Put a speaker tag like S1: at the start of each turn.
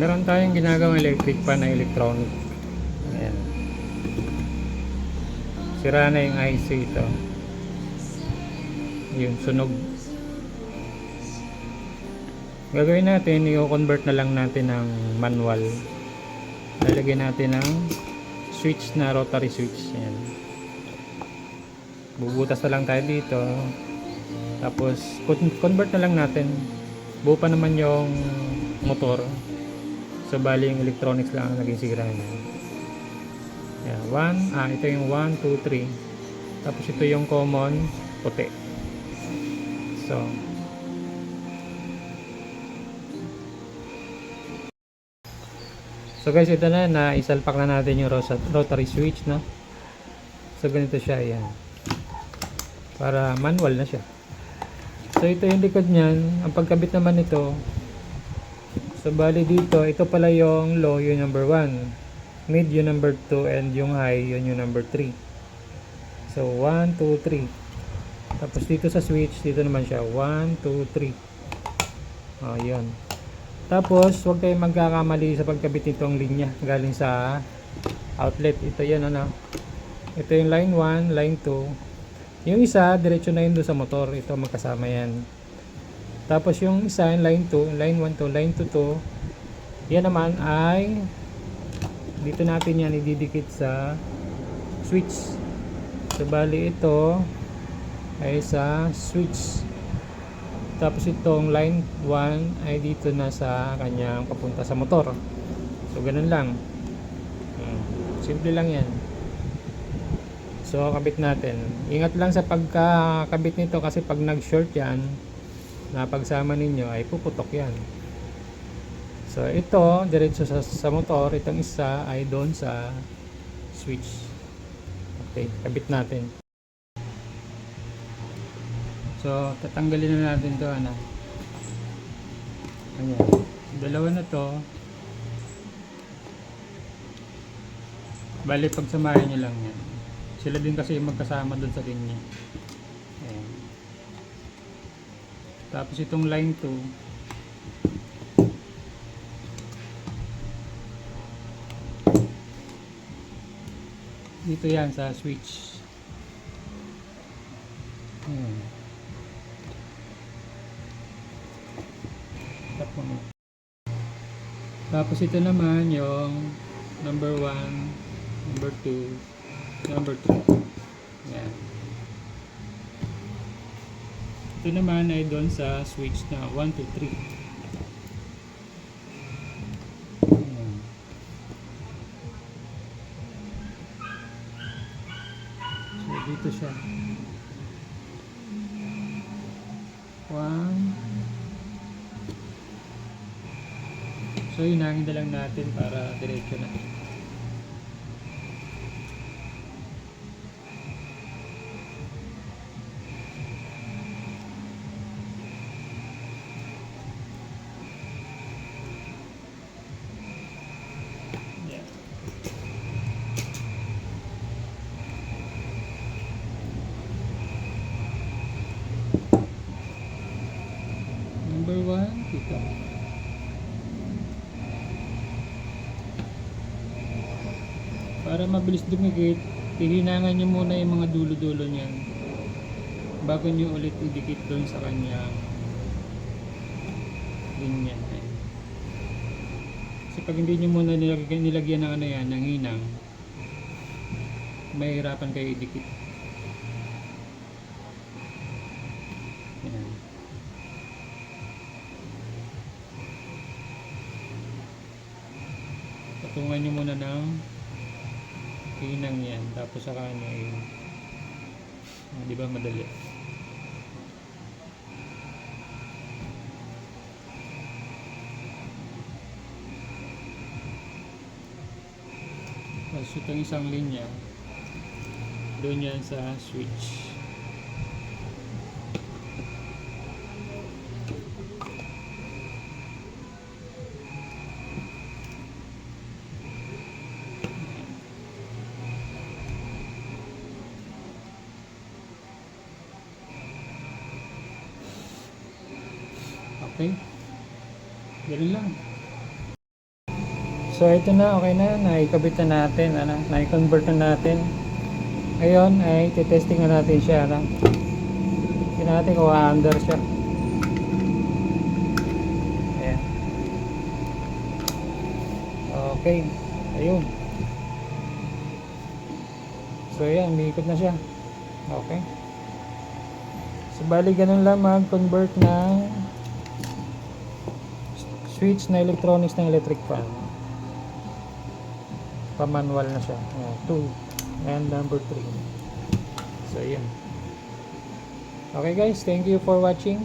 S1: Meron tayong ginagawang electric fan na electronic. Ayan. Sira na yung IC ito. Yung sunog. Gagawin natin, i-convert na lang natin ng manual. Lalagyan natin ng switch na rotary switch. Ayan. Bubutas na lang tayo dito. Tapos convert na lang natin. Buo pa naman yung motor. So bali yung electronics lang ang naging sira niya. Ayan, ito yung 1, 2, 3. Tapos ito yung common puti. So guys, ito na isalpak na natin yung rotary switch, no? So ganito siya, ayan. Para manual na siya. So ito yung likod niyan. Ang pagkabit naman nito, so bali dito, ito pala yung low, yung number 1. Mid yung number 2, and yung high yun yung number 3. So 1, 2, 3. Tapos dito sa switch, dito naman siya 1, 2, 3. Yun. Tapos huwag kayong magkakamali sa pagkabit nitong linya galing sa outlet. Ito yan, ano, ito yung line 1, line 2. Yung isa diretso na yun doon sa motor. Ito magkasama yan. Tapos yung isa yung line 2, line 1 to line 2 to, yan naman ay dito natin yan ididikit sa switch. So bali ito ay sa switch. Tapos itong line 1 ay dito na sa kanyang papunta sa motor. So ganun lang. Simple lang yan. So kabit natin. Ingat lang sa pagkakabit nito kasi pag nag-short yan, na pagsama ninyo ay puputok yan. So ito diretso sa motor, itong isa ay doon sa switch. Okay, kabit natin. So tatanggalin na natin to, ano. Ayan. Dalawa na to. Bali pagsamahin nyo lang yan. Sila din kasi magkasama doon sa linya. Ayan. Tapos itong line 2 dito yan sa switch. Tapos ito naman yung number 1, number 2, number 3. Yan. Ito naman ay doon sa switch na 1, 2, 3. So dito siya. 1. So hinangin na lang natin para diretso na. Yeah. Number 1 dito. Para mabilis dumikit, hihinangan nyo muna yung mga dulo-dulo niyan bago nyo ulit idikit doon sa kanyang linya. Kasi pag hindi nyo muna nilagyan ng ano yan, ng hinang, mahihirapan kayo idikit. Yan. Patungan nyo muna ng hinang yan, tapos saka nyo di ba madali. Tapos itong isang linya doon yan sa switch. Okay, ganun lang. So ito na, okay na, naikabit na natin, na-convert na natin. Ngayon ay testing na natin siya, tingnan natin kung under siya. Ayan. Okay, ayun. So ayan, umiikot na siya. Okay. So bali ganun lang mag-convert ng switch na electronics ng electric fan. Pa-manual na siya. 2 and number 3. So yun. Okay guys, thank you for watching.